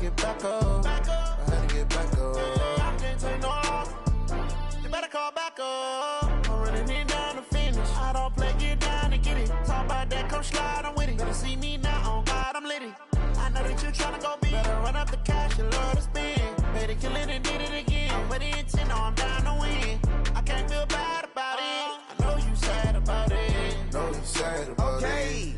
get back up. I had to get back up. I can't take no loss. You better call back up. I'm running it down to finish. I don't play, get down and get it. Talk about that, come slide, I'm with it. Better see me now, on God, I'm litty. I know that you tryna go big. Better run up the cash, you love to spend. Made it, kill it, and did it again. I'm with the intent, no, I'm down to win. I can't feel bad about it. I know you sad about it. Know you sad about it.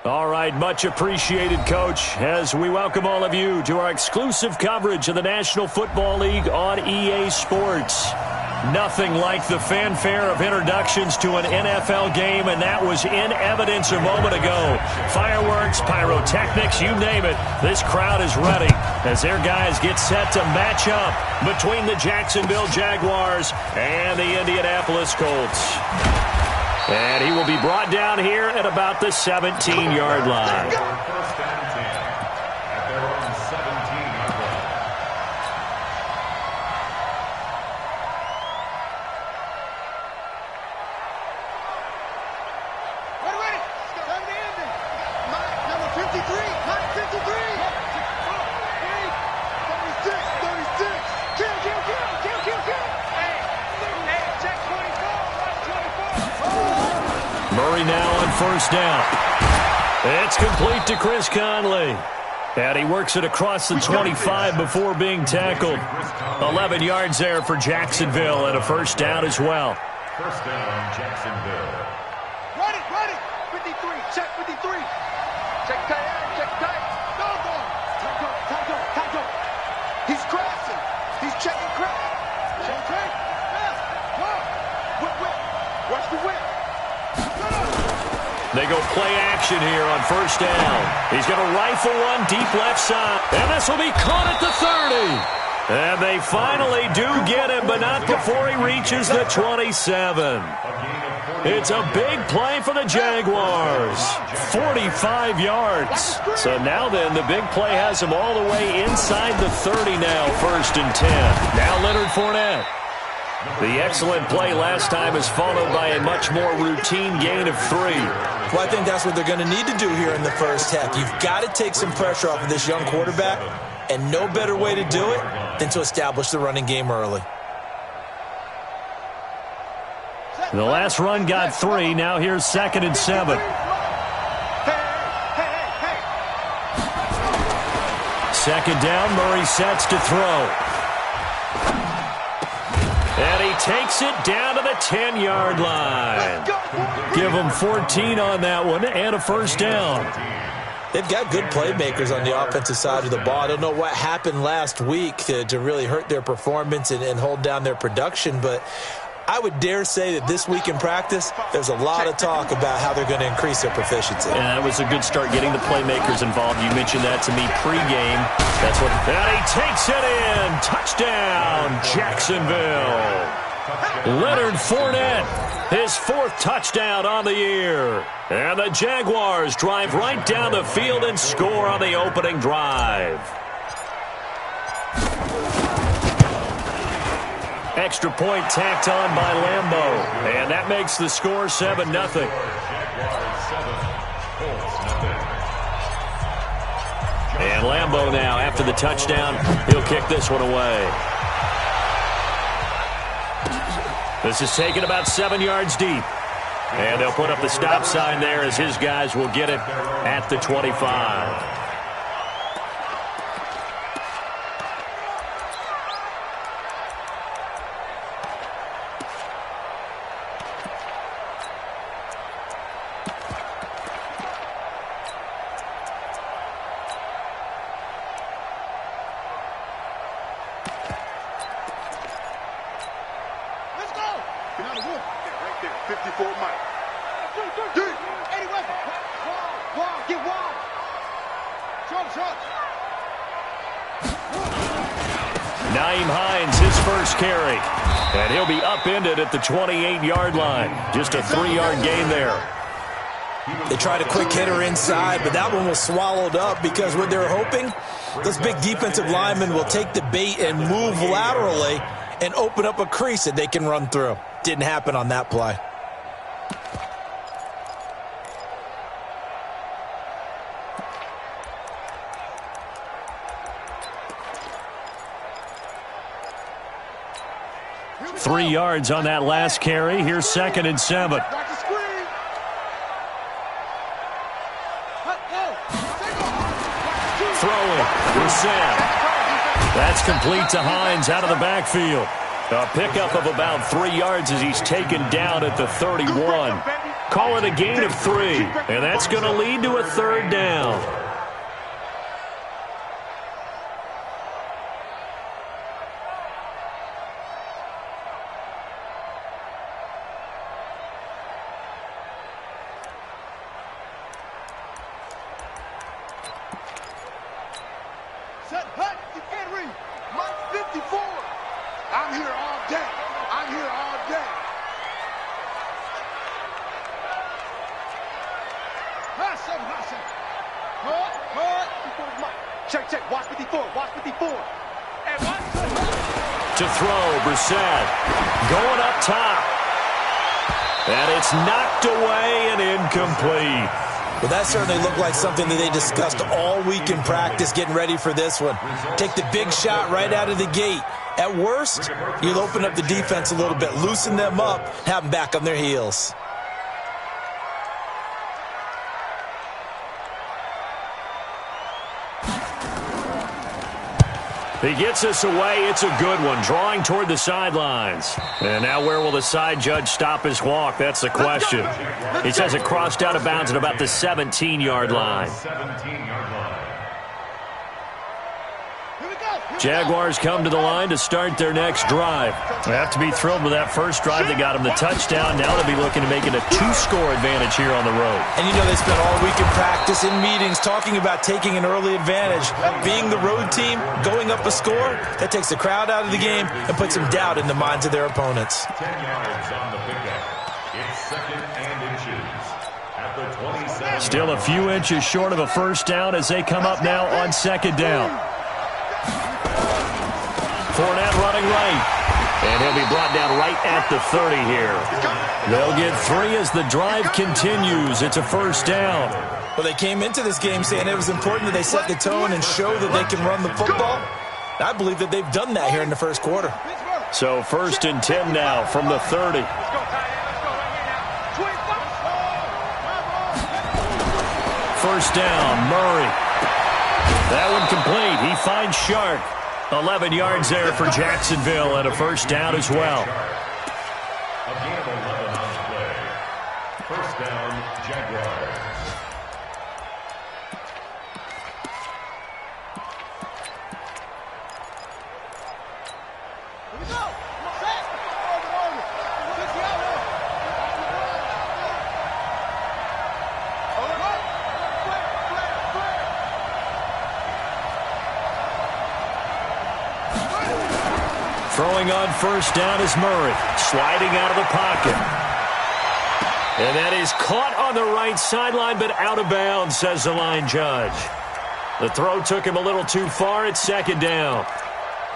All right, much appreciated, Coach, as we welcome all of you to our exclusive coverage of the National Football League on EA Sports. Nothing like the fanfare of introductions to an NFL game, and that was in evidence a moment ago. Fireworks, pyrotechnics, you name it. This crowd is ready as their guys get set to match up between the Jacksonville Jaguars and the Indianapolis Colts. And he will be brought down here at about the 17-yard line. First down 10 at their own 17-yard line. Ready. Time to end it. Number 53. Mike 53. 36. Kill. Hey, check 24. Watch 24. Murray now on first down. It's complete to Chris Conley. And he works it across the 25 before being tackled. 11 yards there for Jacksonville and a first down as well. First down, Jacksonville. Ready. 53. Check 53. Check tight. Time go. He's crashing. He's checking crash. Check. Whip. Watch the whip. They go play action here on first down. He's going to rifle one deep left side. And this will be caught at the 30. And they finally do get him, but not before he reaches the 27. It's a big play for the Jaguars. 45 yards. So now then, the big play has him all the way inside the 30 now, first and 10. Now Leonard Fournette. The excellent play last time is followed by a much more routine gain of 3. Well, I think that's what they're going to need to do here in the first half. You've got to take some pressure off of this young quarterback, and no better way to do it than to establish the running game early. The last run got 3. Now here's 2nd and 7. Second down, Murray sets to throw. And he takes it down to the 10-yard line. Give him 14 on that one and a first down. They've got good playmakers on the offensive side of the ball. I don't know what happened last week to really hurt their performance and hold down their production, but I would dare say that this week in practice, there's a lot of talk about how they're going to increase their proficiency. And that was a good start getting the playmakers involved. You mentioned that to me pregame. That's what. And he takes it in. Touchdown, Jacksonville. Leonard Fournette, his 4th touchdown on the year. And the Jaguars drive right down the field and score on the opening drive. Extra point tacked on by Lambeau. And that makes the score 7-0. And Lambeau now, after the touchdown, he'll kick this one away. This is taken about 7 yards deep. And they'll put up the stop sign there as his guys will get it at the 25. Carry. And he'll be upended at the 28-yard line. Just a 3-yard gain there. They tried a quick hitter inside, but that one was swallowed up because what they're hoping, those big defensive linemen will take the bait and move laterally and open up a crease that they can run through. Didn't happen on that play. 3 yards on that last carry. Here's 2nd and 7. Throwing. Brissett. That's complete to Hines out of the backfield. A pickup of about 3 yards as he's taken down at the 31. Call it a gain of 3, and that's going to lead to a 3rd down. Set, hut, you can't read. Mike 54. I'm here all day. I'm here all day. Hot seven, hot seven. Check. Watch 54. Watch 54. And watch. To throw, Brissett going up top. And it's knocked away and incomplete. Well, that certainly looked like something that they discussed all week in practice getting ready for this one. Take the big shot right out of the gate. At worst, you'll open up the defense a little bit, loosen them up, have them back on their heels. He gets us away. It's a good one. Drawing toward the sidelines. And now where will the side judge stop his walk? That's the question. He says it crossed out of bounds at about the 17-yard line. Jaguars come to the line to start their next drive. They have to be thrilled with that first drive that got them the touchdown. Now they'll be looking to make it a 2-score advantage here on the road. And you know they spent all week in practice, in meetings, talking about taking an early advantage. Being the road team, going up a score, that takes the crowd out of the game and puts some doubt in the minds of their opponents. 10 yards on the pickup. It's 2nd and inches at the 27. Still a few inches short of a first down as they come up now on 2nd down. Fournette running right. And he'll be brought down right at the 30 here. They'll get 3 as the drive continues. It's a first down. Well, they came into this game saying it was important that they set the tone and show that they can run the football. I believe that they've done that here in the first quarter. So 1st and 10 now from the 30. First down, Murray. That one complete. He finds Shark. 11 yards there for Jacksonville and a first down as well. A gain of 11 on the play. First down, Jaguars. Here we go. Set. Throwing on first down is Murray. Sliding out of the pocket. And that is caught on the right sideline, but out of bounds, says the line judge. The throw took him a little too far. It's 2nd down.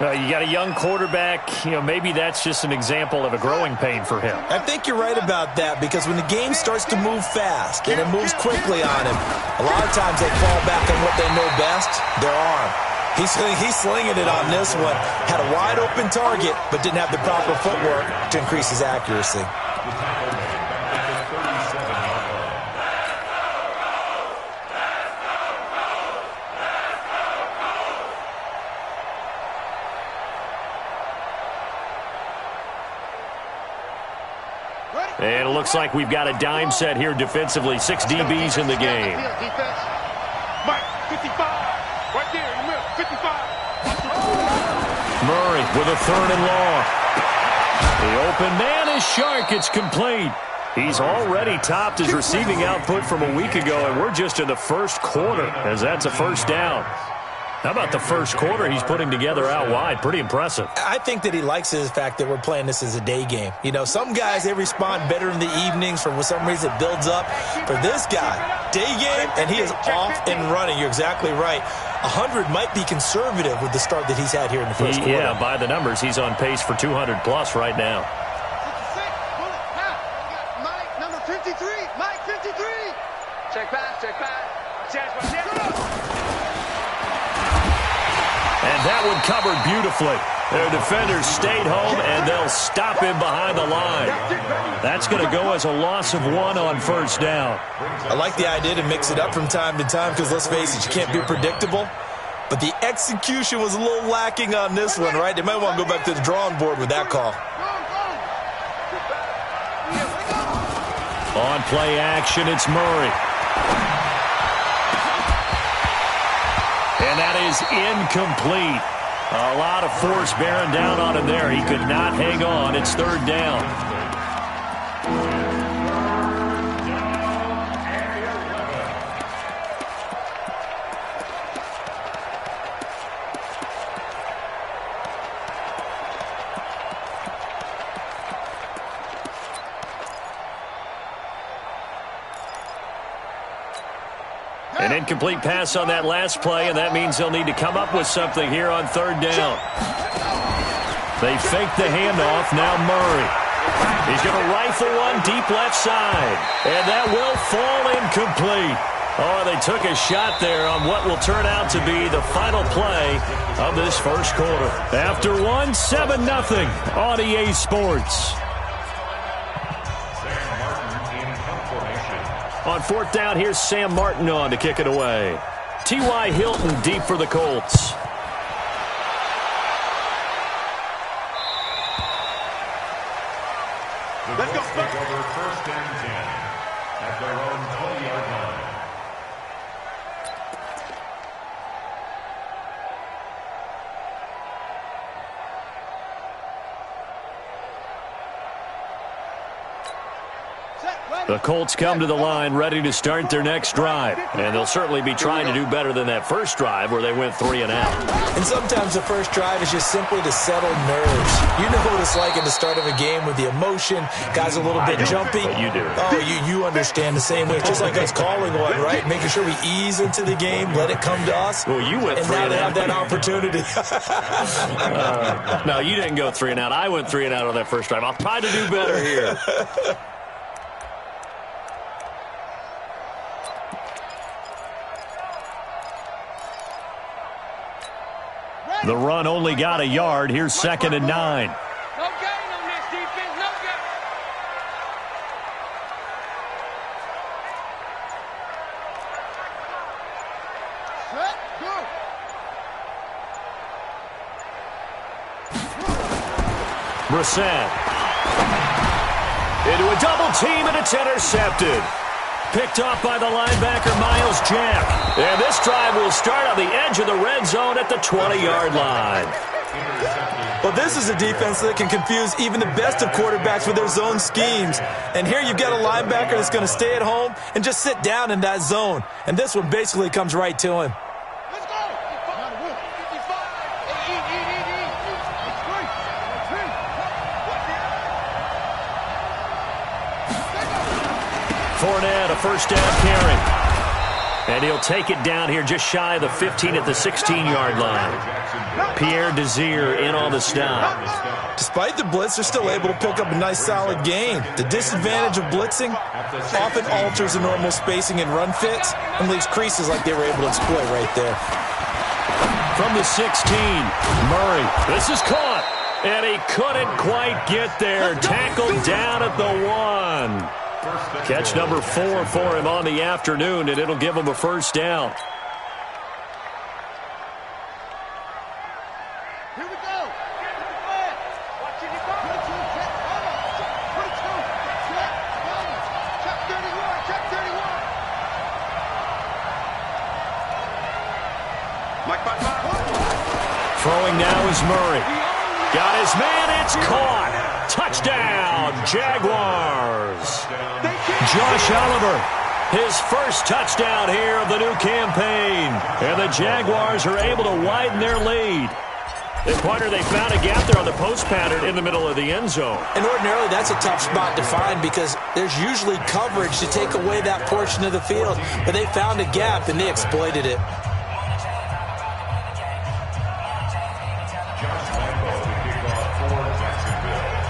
You got a young quarterback. Maybe that's just an example of a growing pain for him. I think you're right about that because when the game starts to move fast and it moves quickly on him, a lot of times they fall back on what they know best, their arm. He's slinging it on this one. Had a wide open target, but didn't have the proper footwork to increase his accuracy. And it looks like we've got a dime set here defensively. 6 DBs in the game. Mike, 55. Right there in the middle, 55. Murray with a 3rd and long. The open man is Shark. It's complete. He's already topped his receiving output from a week ago, and we're just in the first quarter as that's a first down. How about the first quarter he's putting together out wide? Pretty impressive. I think that he likes the fact that we're playing this as a day game. Some guys, they respond better in the evenings. For some reason, it builds up. For this guy, day game, and he is off and running. You're exactly right. 100 might be conservative with the start that he's had here in the first quarter. Yeah, by the numbers, he's on pace for 200-plus right now. Mike, number 53. Mike, 53. Check pass. And that one covered beautifully. Their defenders stayed home, and they'll stop him behind the line. That's going to go as a loss of 1 on first down. I like the idea to mix it up from time to time because, let's face it, you can't be predictable. But the execution was a little lacking on this one, right? They might want to go back to the drawing board with that call. On play action, it's Murray. And that is incomplete. A lot of force bearing down on him there. He could not hang on. It's third down. An incomplete pass on that last play, and that means they'll need to come up with something here on third down. They fake the handoff. Now Murray. He's going to rifle one deep left side, and that will fall incomplete. Oh, they took a shot there on what will turn out to be the final play of this first quarter. After one, 7-0 on EA Sports. On fourth down, here's Sam Martin on to kick it away. T.Y. Hilton deep for the Colts. Let's go. Take over first and 10 at their own 20-yard line. The Colts come to the line ready to start their next drive. And they'll certainly be trying to do better than that first drive where they went 3 and out. And sometimes the first drive is just simply to settle nerves. You know what it's like in the start of a game with the emotion. Guys a little bit jumpy. But you do. Oh, you understand the same way. It's just like us calling one, right? Making sure we ease into the game, let it come to us. Well, you went 3 and out. And now they have that opportunity. No, you didn't go 3 and out. I went 3 and out on that first drive. I'll try to do better here. The run only got a yard. Here's 2nd and 9. No gain on this defense. No gain. Set. Go. Brissett. Into a double team, and it's intercepted. Picked off by the linebacker, Miles Jack. And this drive will start on the edge of the red zone at the 20-yard line. Well, this is a defense that can confuse even the best of quarterbacks with their zone schemes. And here you've got a linebacker that's going to stay at home and just sit down in that zone. And this one basically comes right to him. Let's go. 55. Fournette, a first down carry. And he'll take it down here just shy of the 15 at the 16-yard line. Pierre Desir in on the stop. Despite the blitz, they're still able to pick up a nice, solid gain. The disadvantage of blitzing often alters the normal spacing and run fits and leaves creases like they were able to exploit right there. From the 16, Murray. This is caught. And he couldn't quite get there. Tackled down at the 1. Catch number 4 for him on the afternoon, and it'll give him a first down. Here we go. Watching it go. Check 31. Check 31. Throwing now is Murray. Got his man. It's caught. Touchdown, Jaguars. Josh Oliver, his first touchdown here of the new campaign. And the Jaguars are able to widen their lead. And partner, they found a gap there on the post pattern in the middle of the end zone. And ordinarily, that's a tough spot to find because there's usually coverage to take away that portion of the field. But they found a gap, and they exploited it.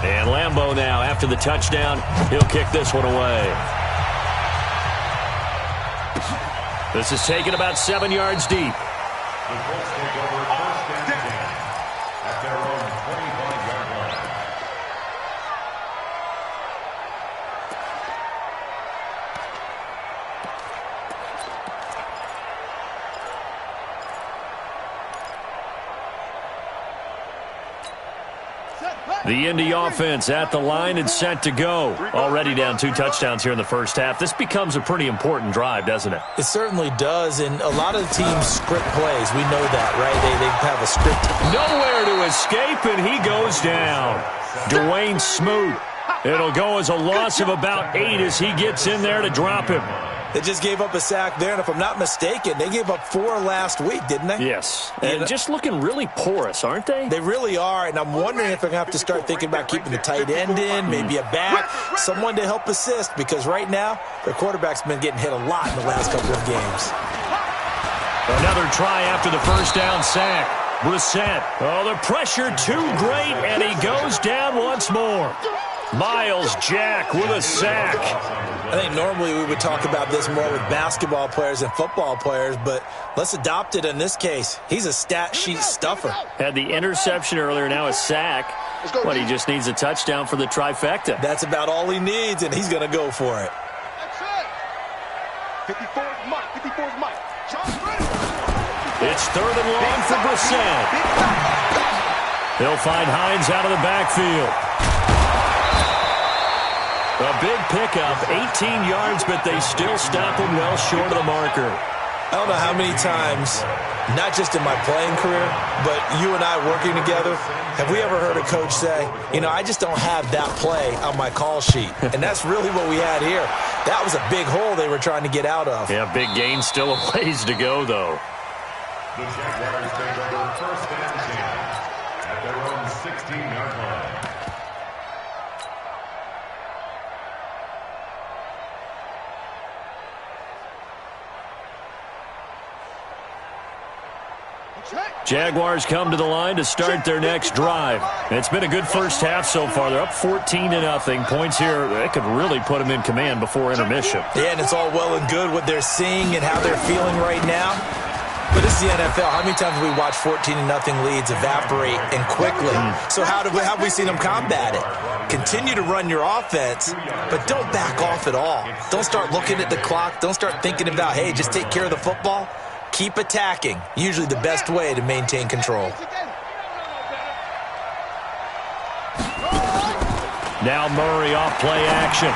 And Lambeau now, after the touchdown, he'll kick this one away. This is taken about 7 yards deep. The Colts take over first and 10 at their own The Indy offense at the line and set to go. Already down 2 touchdowns here in the first half. This becomes a pretty important drive, doesn't it? It certainly does, and a lot of the teams script plays. We know that, right? They have a script. Nowhere to escape, and he goes down. Dwayne Smoot. It'll go as a loss of about 8 as he gets in there to drop him. They just gave up a sack there, and if I'm not mistaken, they gave up 4 last week, didn't they? Yes, and just looking really porous, aren't they? They really are, and I'm wondering if they're going to have to start thinking about keeping the tight end in, maybe a back, someone to help assist, because right now, their quarterback's been getting hit a lot in the last couple of games. Another try after the first down sack. Brissett. Oh, the pressure too great, and he goes down once more. Miles Jack with a sack. I think normally we would talk about this more with basketball players and football players, but let's adopt it in this case. He's a stat sheet stuffer. Had the interception earlier, now a sack. But he just needs a touchdown for the trifecta. That's about all he needs, and he's going to go for it. That's it. 54's Mike. 54's Mike. It's 3rd and long for Brissett. He'll find Hines out of the backfield. A big pickup, 18 yards, but they still stop him well short of the marker. I don't know how many times, not just in my playing career, but you and I working together, have we ever heard a coach say, you know, I just don't have that play on my call sheet. And that's really what we had here. That was a big hole they were trying to get out of. Yeah, big gain, still a ways to go, though. The Jaguars take over 1st and 10 at their own 16-yard line. Jaguars come to the line to start their next drive. It's been a good first half so far. They're up 14-0. Points here, they could really put them in command before intermission. Yeah, and it's all well and good what they're seeing and how they're feeling right now. But this is the NFL. How many times have we watched 14-0 leads evaporate and quickly? So how have we seen them combat it? Continue to run your offense, but don't back off at all. Don't start looking at the clock. Don't start thinking about, hey, just take care of the football. Keep attacking. Usually the best way to maintain control. Now Murray off play action.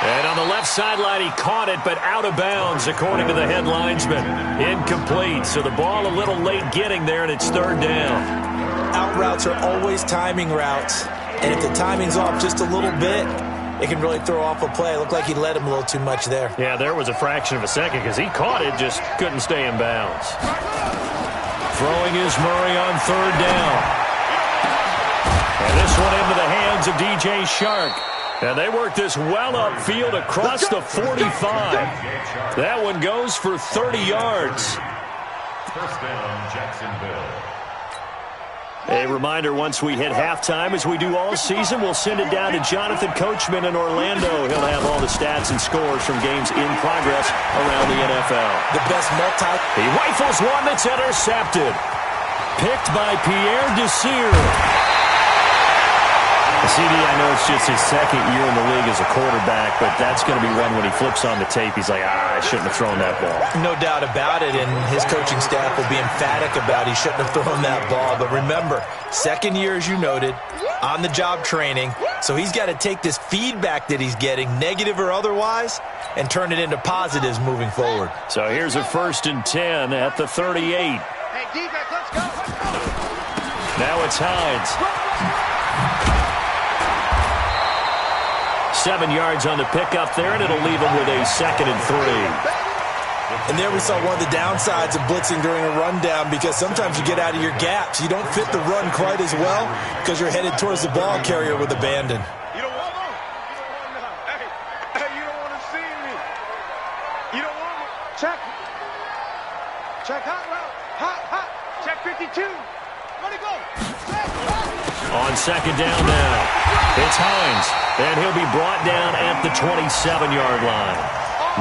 And on the left sideline, he caught it, but out of bounds, according to the head linesman. Incomplete, so the ball a little late getting there, and it's 3rd down. Out routes are always timing routes, and if the timing's off just a little bit, it can really throw off a play. It looked like he led him a little too much there. Yeah, there was a fraction of a second because he caught it, just couldn't stay in bounds. Throwing is Murray on 3rd down. And this one into the hands of DJ Shark. And they work this well upfield across the 45. That one goes for 30 yards. 1st down, Jacksonville. A reminder, once we hit halftime, as we do all season, we'll send it down to Jonathan Coachman in Orlando. He'll have all the stats and scores from games in progress around the NFL. The best He rifles one that's intercepted. Picked by Pierre Desir. CD, I know it's just his 2nd year in the league as a quarterback, but that's going to be one when he flips on the tape. He's like, I shouldn't have thrown that ball. No doubt about it, and his coaching staff will be emphatic about he shouldn't have thrown that ball. But remember, 2nd year, as you noted, on-the-job training, so he's got to take this feedback that he's getting, negative or otherwise, and turn it into positives moving forward. So here's a 1st and 10 at the 38. Hey, defense, let's go. Now it's Hines. 7 yards on the pickup there, and it'll leave him with a 2nd and 3. And there we saw one of the downsides of blitzing during a rundown, because sometimes you get out of your gaps. You don't fit the run quite as well because you're headed towards the ball carrier with abandon. You don't want to. Hey, you don't want to see me. You don't want to. Check. Check hot route. Hot. Check 52. Let it go. Check. On 2nd down now. It's Hines, and he'll be brought down at the 27-yard line.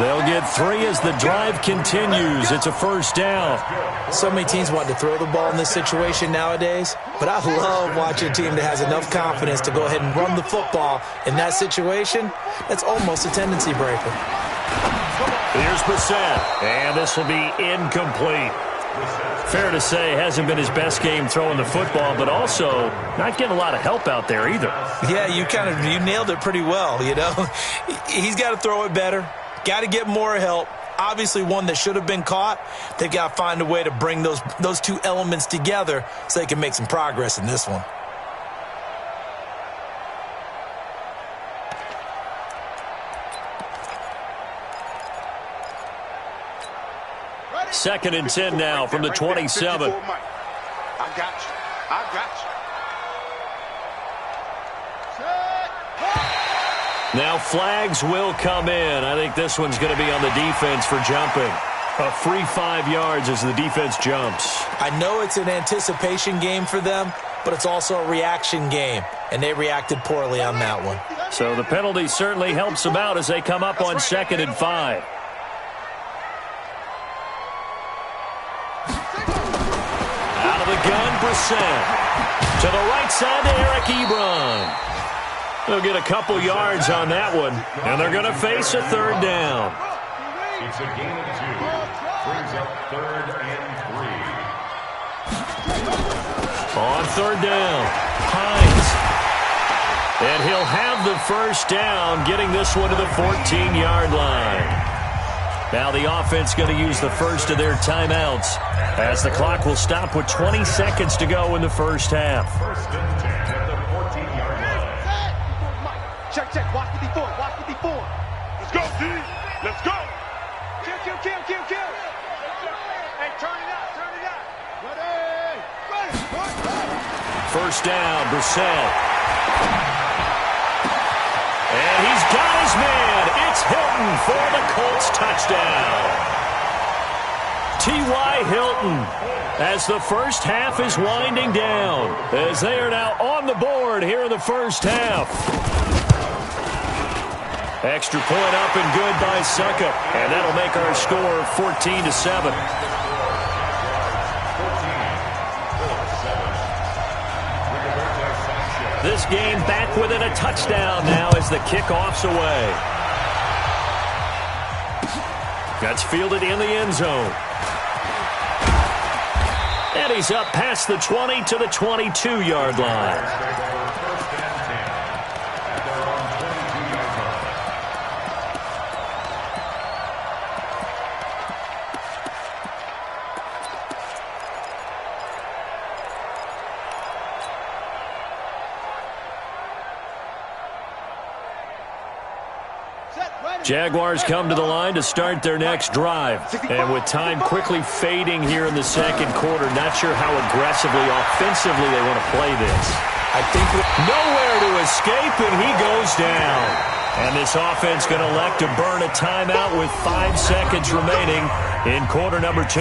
They'll get 3 as the drive continues. It's a 1st down. So many teams want to throw the ball in this situation nowadays, but I love watching a team that has enough confidence to go ahead and run the football in that situation. That's almost a tendency breaker. Here's Brissett, and this will be incomplete. Fair to say, hasn't been his best game throwing the football, but also not getting a lot of help out there either. Yeah, you nailed it pretty well, you know. He's got to throw it better, got to get more help. Obviously one that should have been caught. They've got to find a way to bring those two elements together so they can make some progress in this one. Second and 10 now from the 27. I got you. Now flags will come in. I think this one's going to be on the defense for jumping. A free 5 yards as the defense jumps. I know it's an anticipation game for them, but it's also a reaction game, and they reacted poorly on that one. So the penalty certainly helps them out as they come up on 2nd and 5. Out of the gun, Brissett. To the right side to Eric Ebron. They'll get a couple yards on that one, and they're going to face a 3rd down. It's a gain of 2. Brings up 3rd and 3. On 3rd down, Hines. And he'll have the 1st down, getting this one to the 14-yard line. Now the offense going to use the first of their timeouts as the clock will stop with 20 seconds to go in the first half. 1st and 10 at the 14-yard line. Check. Watch the D4. Let's go, D. Let's go. Kill. Hey, turn it up. Ready. 1st down, Brissett. And he's got his man. It's Hilton for the Colts touchdown. T.Y. Hilton as the first half is winding down, as they are now on the board here in the first half. Extra point up and good by Suckup, and that'll make our score 14-7. This game back within a touchdown now as the kickoff's away. That's fielded in the end zone. And he's up past the 20 to the 22-yard line. Jaguars come to the line to start their next drive. And with time quickly fading here in the second quarter, not sure how aggressively, offensively they want to play this. I think nowhere to escape, and he goes down. And this offense going to elect to burn a timeout with 5 seconds remaining in quarter number 2.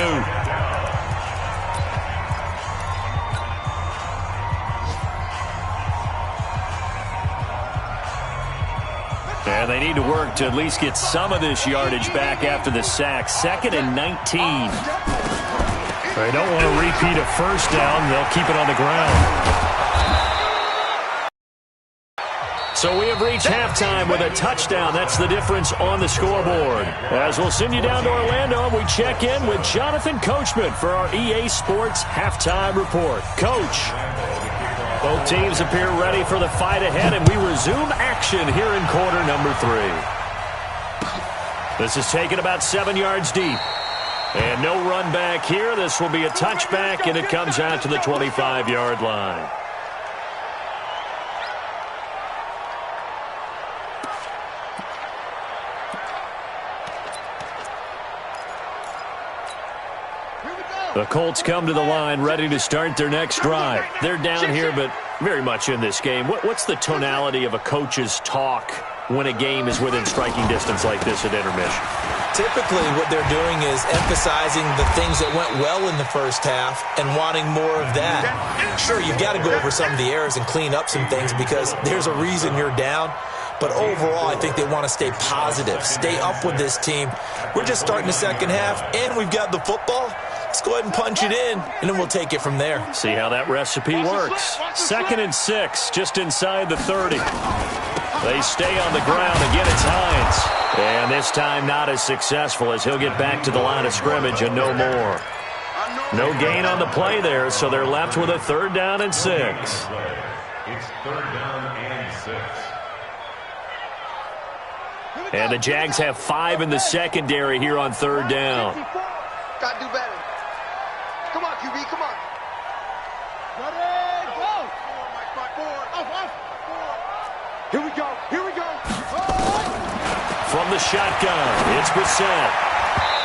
And they need to work to at least get some of this yardage back after the sack. 2nd and 19. They don't want to repeat a first down. They'll keep it on the ground. So we have reached halftime with a touchdown. That's the difference on the scoreboard. As we'll send you down to Orlando, we check in with Jonathan Coachman for our EA Sports Halftime Report. Coach. Both teams appear ready for the fight ahead, and we resume action here in quarter number 3. This is taken about 7 yards deep. And no run back here. This will be a touchback, and it comes out to the 25-yard line. The Colts come to the line ready to start their next drive. They're down here, but very much in this game. What's the tonality of a coach's talk when a game is within striking distance like this at intermission? Typically what they're doing is emphasizing the things that went well in the first half and wanting more of that. Sure, you've got to go over some of the errors and clean up some things because there's a reason you're down. But overall, I think they want to stay positive, stay up with this team. We're just starting the second half, and we've got the football. Let's go ahead and punch it in, and then we'll take it from there. See how that recipe works. 2nd and 6, just inside the 30. They stay on the ground. Again, it's Hines. And this time not as successful as he'll get back to the line of scrimmage and no more. No gain on the play there, so they're left with a 3rd down and 6. It's 3rd down and 6. And the Jags have 5 in the secondary here on 3rd down. Got to do better. Come on, QB, come on. Ready, go. Here we go, here we go. From the shotgun, it's Brissett.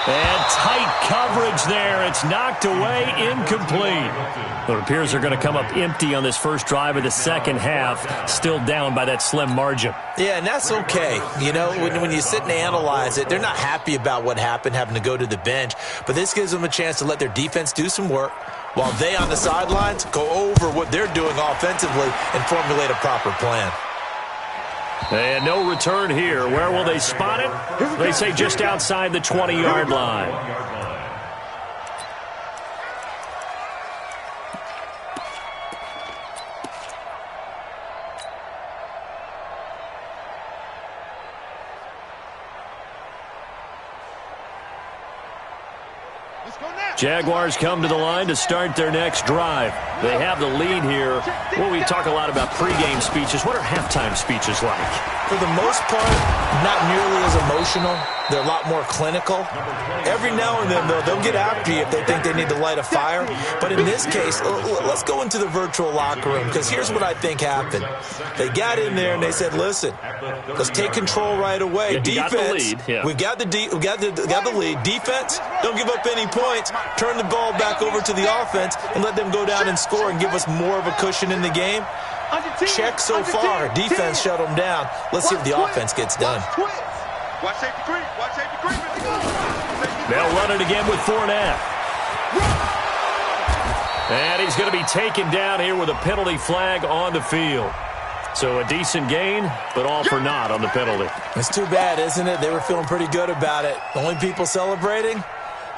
And tight coverage there. It's knocked away, incomplete. It appears they're going to come up empty on this first drive of the second half, still down by that slim margin. Yeah, and that's okay. You know, when you sit and analyze it, they're not happy about what happened, having to go to the bench. But this gives them a chance to let their defense do some work while they on the sidelines go over what they're doing offensively and formulate a proper plan. And no return here. Where will they spot it? They say just outside the 20-yard line. Jaguars come to the line to start their next drive. They have the lead here. Well, we talk a lot about pregame speeches. What are halftime speeches like? For the most part, not nearly as emotional. They're a lot more clinical. Every now and then, though, they'll get after you if they think they need to light a fire. But in this case, let's go into the virtual locker room, because here's what I think happened. They got in there and they said, listen, let's take control right away. Defense, we've got the lead. Defense, don't give up any points. Turn the ball back over to the offense and let them go down and score and give us more of a cushion in the game. Check so far. Defense shut them down. Let's see if the offense gets done. Watch safety creep. Watch safety creep. They'll run it again with Fournette. And he's going to be taken down here with a penalty flag on the field. So a decent gain, but all for naught on the penalty. It's too bad, isn't it? They were feeling pretty good about it. The only people celebrating,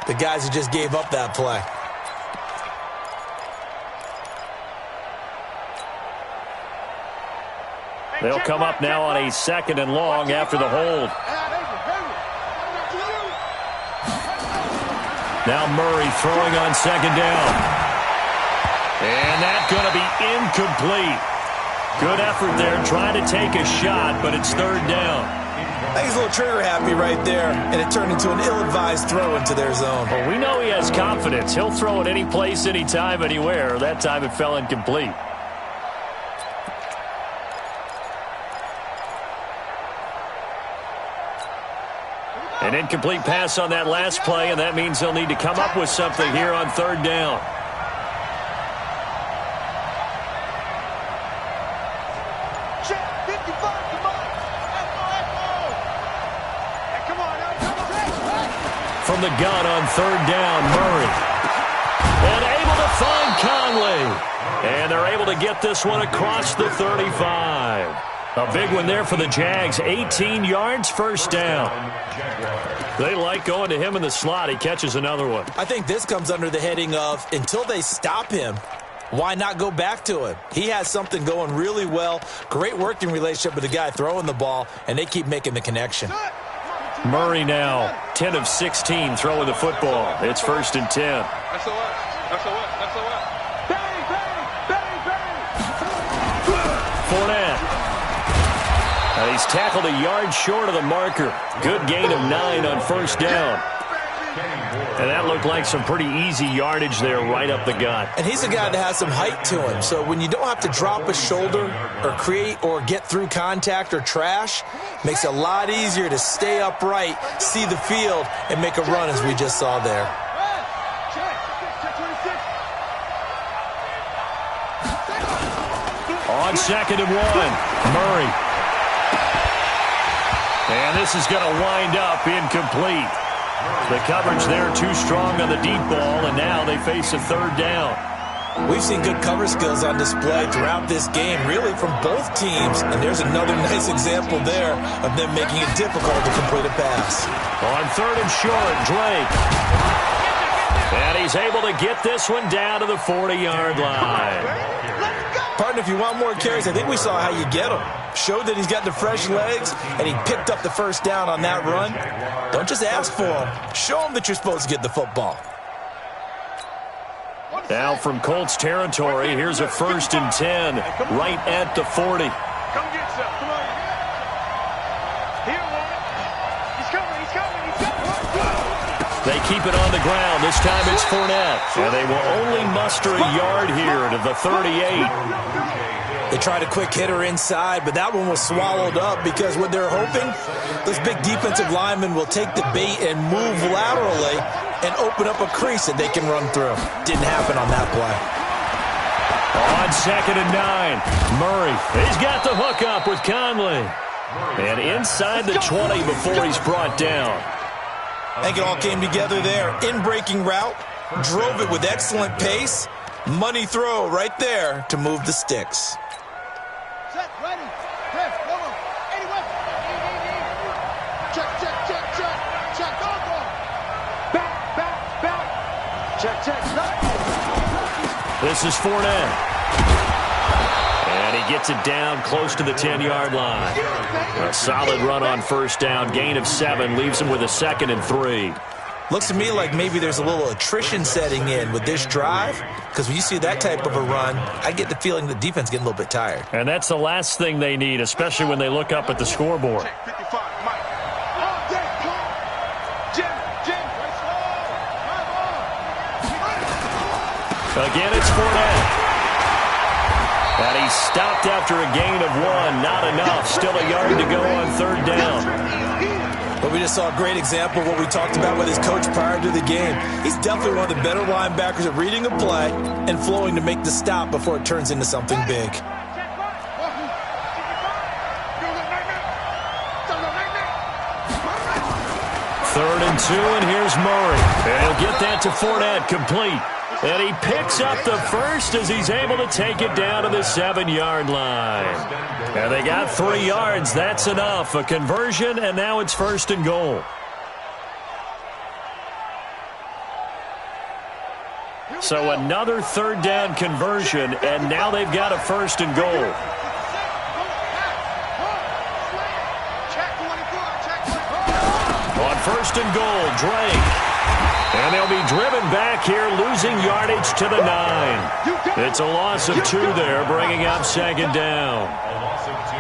the guys who just gave up that play. They'll come up now on a 2nd and long after the hold. Now Murray throwing on 2nd down. And that's going to be incomplete. Good effort there trying to take a shot, but it's 3rd down. I think he's a little trigger happy right there, and it turned into an ill-advised throw into their zone. Well, we know he has confidence. He'll throw it any place, anytime, anywhere. That time it fell incomplete. An incomplete pass on that last play, and that means they'll need to come up with something here on 3rd down. From the gun on 3rd down, Murray. And able to find Conley. And they're able to get this one across the 35. A big one there for the Jags. 18 yards, 1st down. They like going to him in the slot. He catches another one. I think this comes under the heading of, until they stop him, why not go back to him? He has something going really well. Great working relationship with the guy throwing the ball, and they keep making the connection. Murray now, 10 of 16 throwing the football. It's 1st and 10. That's Fournette. He's tackled a yard short of the marker. Good gain of 9 on 1st down. And that looked like some pretty easy yardage there right up the gut. And he's a guy that has some height to him. So when you don't have to drop a shoulder or create or get through contact or trash, makes it a lot easier to stay upright, see the field, and make a run as we just saw there. On 2nd and 1, Murray. And this is going to wind up incomplete. The coverage there too strong on the deep ball, and now they face a 3rd down. We've seen good cover skills on display throughout this game, really from both teams, and there's another nice example there of them making it difficult to complete a pass. On 3rd and short, Drake. And he's able to get this one down to the 40-yard line. Partner, if you want more carries, I think we saw how you get them. Showed that he's got the fresh legs, and he picked up the 1st down on that run. Don't just ask for them. Show them that you're supposed to get the football. Now from Colts territory, here's a 1st and 10 right at the 40. Come get some. Come on. Here, one. He's coming. He's coming. He's coming. They keep it on the ground. This time it's Fournette. And they will only muster a yard here to the 38. They tried a quick hitter inside, but that one was swallowed up because what they're hoping, those big defensive linemen will take the bait and move laterally and open up a crease that they can run through. Didn't happen on that play. On 2nd and 9, Murray. He's got the hook up with Conley. And inside the 20 before he's brought down. I think it all came together there. In-breaking route, drove it with excellent pace. Money throw right there to move the sticks. Set, ready. Press, go on. Anyway. Check, check, check, check. Check, go, go. Back. Check, check, stop. This is Fournette. And he gets it down close to the 10-yard line. A solid run on 1st down. Gain of 7 leaves him with a 2nd and 3. Looks to me like maybe there's a little attrition setting in with this drive, because when you see that type of a run, I get the feeling the defense getting a little bit tired. And that's the last thing they need, especially when they look up at the scoreboard. Check 55, Mike. Oh, Jim. Again, it's Fournette. And he's stopped after a gain of 1. Not enough. Still a yard to go on 3rd down. But we just saw a great example of what we talked about with his coach prior to the game. He's definitely one of the better linebackers at reading a play and flowing to make the stop before it turns into something big. 3rd and 2, and here's Murray. And he'll get that to Fournette, complete. And he picks up the 1st as he's able to take it down to the 7-yard line. And they got 3 yards. That's enough. A conversion, and now it's 1st and goal. So another 3rd down conversion, and now they've got a 1st and goal. On 1st and goal, Drake. And they'll be driven back here, losing yardage to the 9. It's a loss of 2 there, bringing up 2nd down. A loss of 2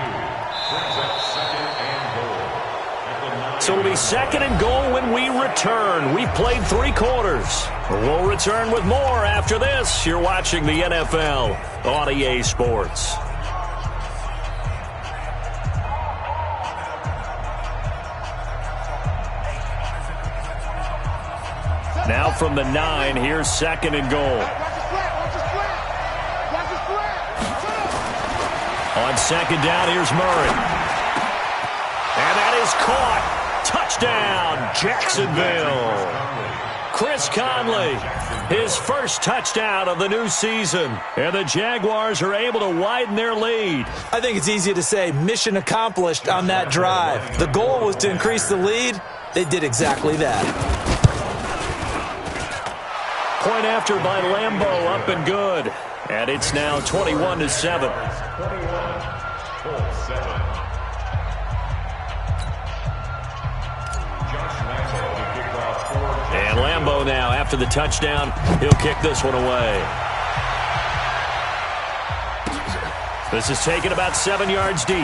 brings up 2nd and goal. So it'll be 2nd and goal when we return. We've played 3 quarters. We'll return with more after this. You're watching the NFL on EA Sports. Now from the 9, here's 2nd and goal. On 2nd down, here's Murray. And that is caught. Touchdown, Jacksonville. Chris Conley, his first touchdown of the new season. And the Jaguars are able to widen their lead. I think it's easy to say mission accomplished on that drive. The goal was to increase the lead. They did exactly that. Point after by Lambeau, up and good. And it's now 21-7. And Lambeau now, after the touchdown, he'll kick this one away. This is taken about 7 yards deep.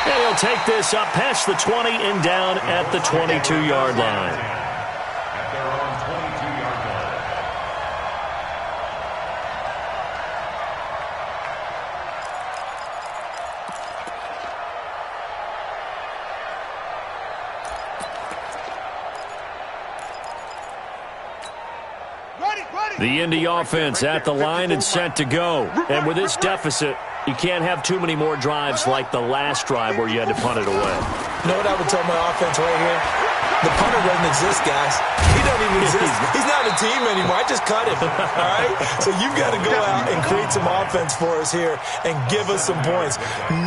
And he'll take this up past the 20 and down at the 22-yard line. The Indy offense at the line and set to go. And with this deficit, you can't have too many more drives like the last drive where you had to punt it away. You know what I would tell my offense right here? The punter doesn't exist, guys. He doesn't even exist. He's not a team anymore. I just cut him, all right? So you've got to go out and create some offense for us here and give us some points.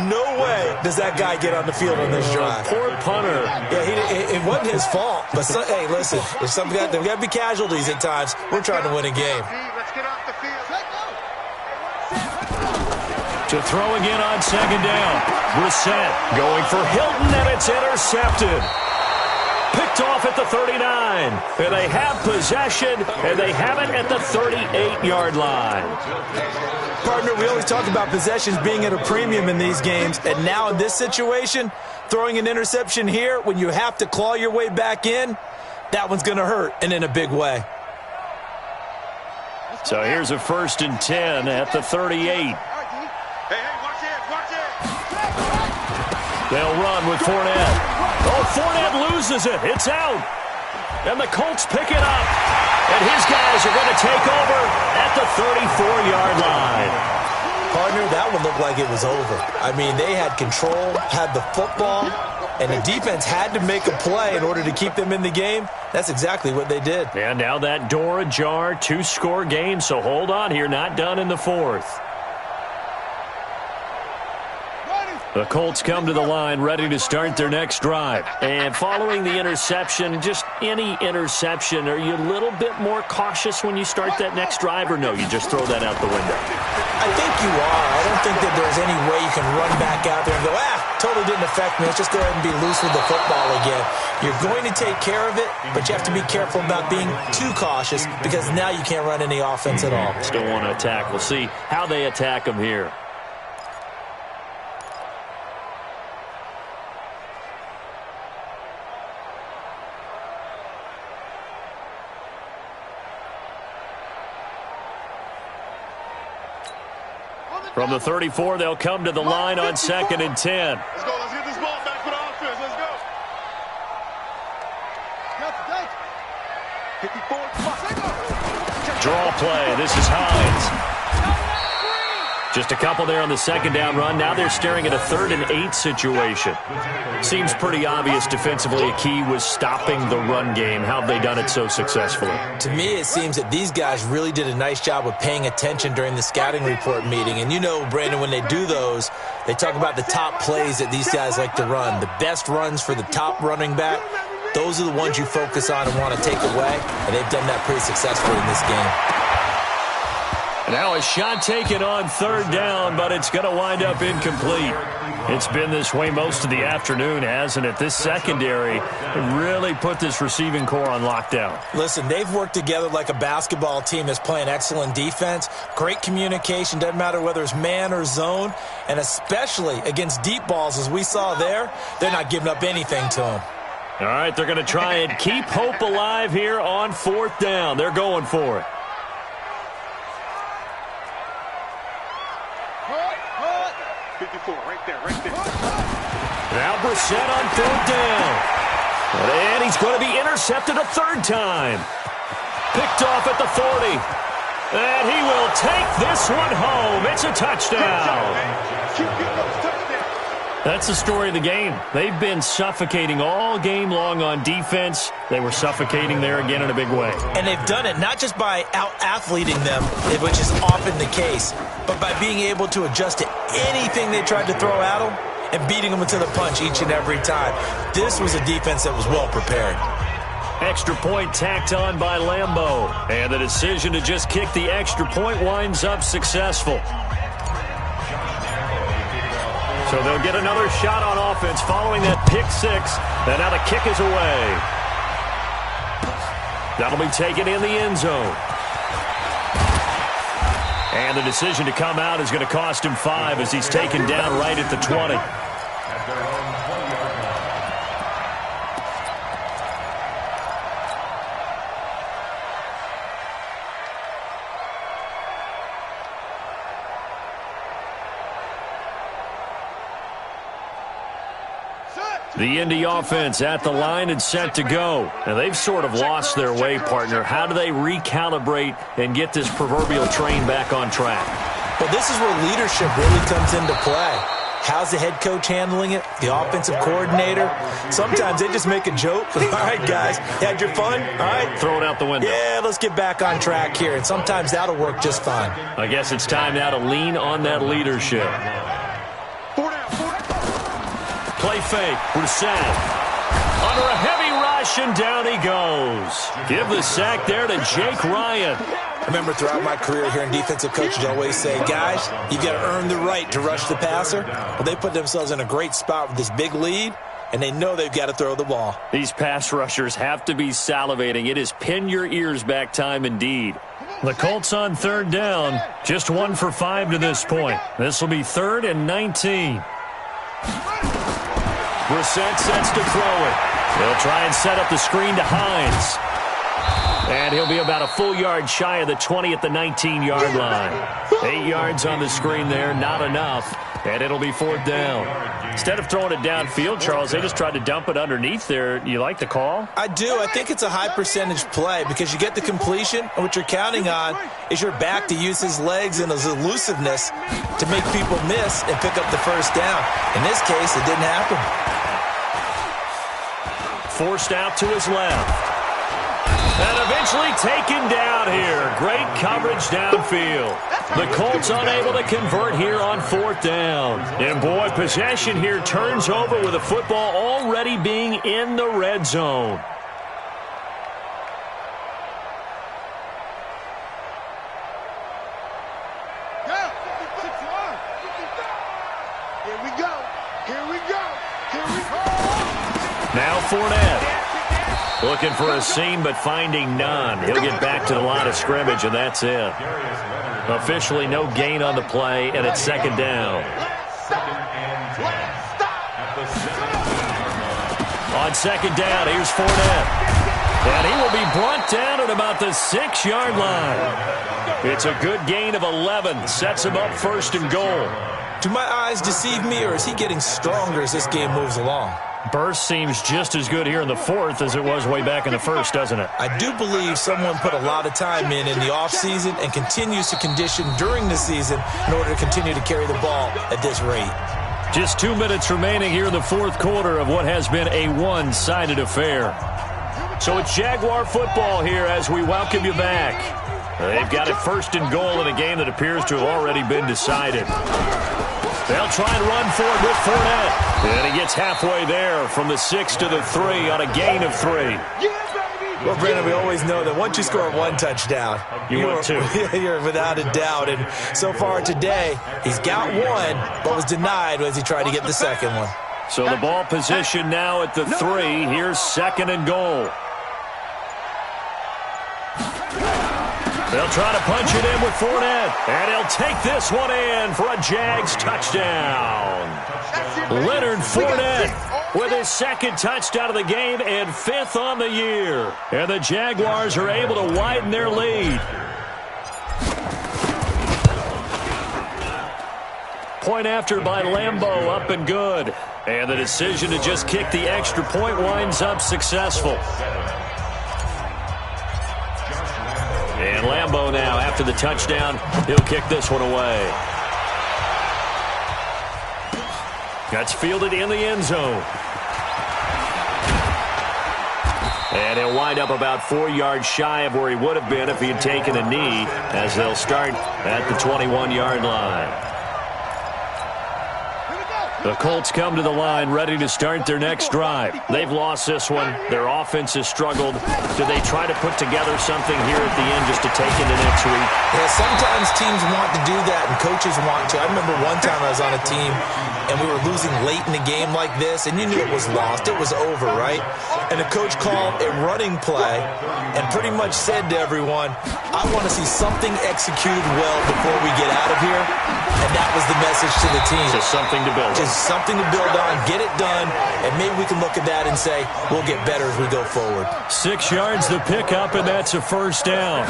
No way does that guy get on the field on this drive. Poor punter. Yeah, it wasn't his fault. But, hey, listen, there's got to be casualties at times. We're trying to win a game. Let's get off the field. To throw again on 2nd down. Brissett going for Hilton, and it's intercepted. Picked picked off at the 39. And they have possession, and they have it at the 38-yard line. Partner, we always talk about possessions being at a premium in these games, and now in this situation, throwing an interception here when you have to claw your way back in, that one's going to hurt, and in a big way. So here's a 1st and 10 at the 38. Hey, watch it. They'll run with Fournette. Oh, Fournette loses it. It's out. And the Colts pick it up. And his guys are going to take over at the 34-yard line. Partner, that one looked like it was over. I mean, they had control, had the football, and the defense had to make a play in order to keep them in the game. That's exactly what they did. And now that door ajar, 2-score game, so hold on here, not done in the 4th. The Colts come to the line ready to start their next drive. And following the interception, just any interception, are you a little bit more cautious when you start that next drive, or no, you just throw that out the window? I think you are. I don't think that there's any way you can run back out there and go, totally didn't affect me. Let's just go ahead and be loose with the football again. You're going to take care of it, but you have to be careful about being too cautious because now you can't run any offense at all. Still want to attack. We'll see how they attack them here. From the 34, they'll come to the line on 2nd and 10. Let's go. Let's get this ball back for the offense. Let's go. 54. Draw play. This is Hines. Just a couple there on the 2nd down run. Now they're staring at a 3rd and 8 situation. Seems pretty obvious defensively a key was stopping the run game. How have they done it so successfully? To me, it seems that these guys really did a nice job of paying attention during the scouting report meeting. And you know, Brandon, when they do those, they talk about the top plays that these guys like to run. The best runs for the top running back, those are the ones you focus on and want to take away. And they've done that pretty successfully in this game. Now a shot taken on 3rd down, but it's going to wind up incomplete. It's been this way most of the afternoon, hasn't it? This secondary really put this receiving core on lockdown. Listen, they've worked together like a basketball team that's playing excellent defense. Great communication, doesn't matter whether it's man or zone, and especially against deep balls as we saw there, they're not giving up anything to them. All right, they're going to try and keep hope alive here on 4th down. They're going for it. Right there. Now Brissett on 3rd down. And he's going to be intercepted a 3rd time. Picked off at the 40. And he will take this one home. It's a touchdown. That's the story of the game. They've been suffocating all game long on defense. They were suffocating there again in a big way. And they've done it not just by out-athleting them, which is often the case, but by being able to adjust to anything they tried to throw at them and beating them to the punch each and every time. This was a defense that was well prepared. Extra point tacked on by Lambeau. And the decision to just kick the extra point winds up successful. So they'll get another shot on offense following that pick 6. And now the kick is away. That'll be taken in the end zone. And the decision to come out is going to cost him 5 as he's taken down right at the 20. The Indy offense at the line and set to go. Now, they've sort of lost their way, partner. How do they recalibrate and get this proverbial train back on track? Well, this is where leadership really comes into play. How's the head coach handling it? The offensive coordinator? Sometimes they just make a joke. All right, guys, you had your fun? All right. Throw it out the window. Yeah, let's get back on track here. And sometimes that'll work just fine. I guess it's time now to lean on that leadership. Play fake. Brissett. Under a heavy rush, and down he goes. Give the sack there to Jake Ryan. I remember throughout my career hearing defensive coaches always say, guys, you got to earn the right to rush the passer. Well, they put themselves in a great spot with this big lead, and they know they've got to throw the ball. These pass rushers have to be salivating. It is pin your ears back time indeed. The Colts on third down, just 1 for 5 to this point. This will be 3rd and 19. Brissett sets to throw it. He'll try and set up the screen to Hines. And he'll be about a full yard shy of the 20 at the 19-yard line. 8 yards on the screen there, not enough. And it'll be 4th down. Instead of throwing it downfield, Charles, they just tried to dump it underneath there. You like the call? I do. I think it's a high percentage play because you get the completion, and what you're counting on is your back to use his legs and his elusiveness to make people miss and pick up the first down. In this case, it didn't happen. Forced out to his left. And eventually taken down here. Great coverage downfield. The Colts unable to convert here on 4th down. And boy, possession here turns over with the football already being in the red zone. Here we go. Here we go. Here we go. Now Fournette. Looking for a seam, but finding none. He'll get back to the line of scrimmage, and that's it. Officially no gain on the play, and it's 2nd down. On 2nd down, here's Fournette. And he will be brought down at about the 6-yard line. It's a good gain of 11. Sets him up 1st and goal. Do my eyes deceive me, or is he getting stronger as this game moves along? Burst seems just as good here in the 4th as it was way back in the 1st, doesn't it? I do believe someone put a lot of time in the offseason and continues to condition during the season in order to continue to carry the ball at this rate. Just 2 minutes remaining here in the 4th quarter of what has been a one-sided affair. So it's Jaguar football here as we welcome you back. They've got it 1st and goal in a game that appears to have already been decided. They'll try and run for it with Fournette. And he gets halfway there from the 6 to the 3 on a gain of 3. Well, Brandon, we always know that once you score 1 touchdown, you're without a doubt. And so far today, he's got 1, but was denied as he tried to get the 2nd one. So the ball position now at the 3. Here's 2nd and goal. They'll try to punch it in with Fournette. And he'll take this one in for a Jags touchdown. Leonard Fournette with his 2nd touchdown of the game and 5th on the year. And the Jaguars are able to widen their lead. Point after by Lambeau, up and good. And the decision to just kick the extra point winds up successful. And Lambeau now, after the touchdown, he'll kick this one away. That's fielded in the end zone. And he'll wind up about 4 yards shy of where he would have been if he had taken a knee, as they'll start at the 21-yard line. The Colts come to the line ready to start their next drive. They've lost this one. Their offense has struggled. Do they try to put together something here at the end just to take into next week? Yeah, sometimes teams want to do that and coaches want to. I remember one time I was on a team and we were losing late in the game like this, and you knew it was lost. It was over, right? And the coach called a running play and pretty much said to everyone, I want to see something executed well before we get out of here. And that was the message to the team. Just something to build on. Just something to build on, get it done, and maybe we can look at that and say, we'll get better as we go forward. 6 yards the pickup, and that's a 1st down.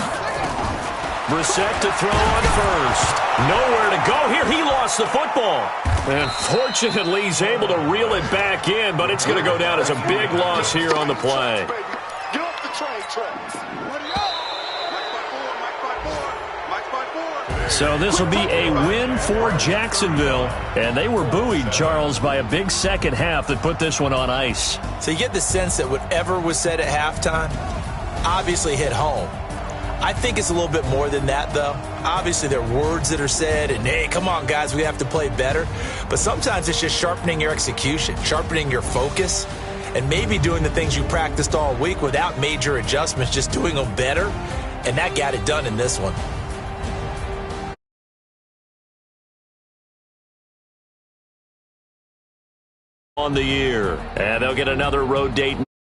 Brissett to throw on 1st. Nowhere to go here. He lost the football. And fortunately, he's able to reel it back in, but it's going to go down as a big loss here on the play. Get off the train tracks. So this will be a win for Jacksonville. And they were buoyed, Charles, by a big second half that put this one on ice. So you get the sense that whatever was said at halftime obviously hit home. I think it's a little bit more than that, though. Obviously, there are words that are said, and, hey, come on, guys, we have to play better. But sometimes it's just sharpening your execution, sharpening your focus, and maybe doing the things you practiced all week without major adjustments, just doing them better. And that got it done in this one. on the year. And they'll get another road date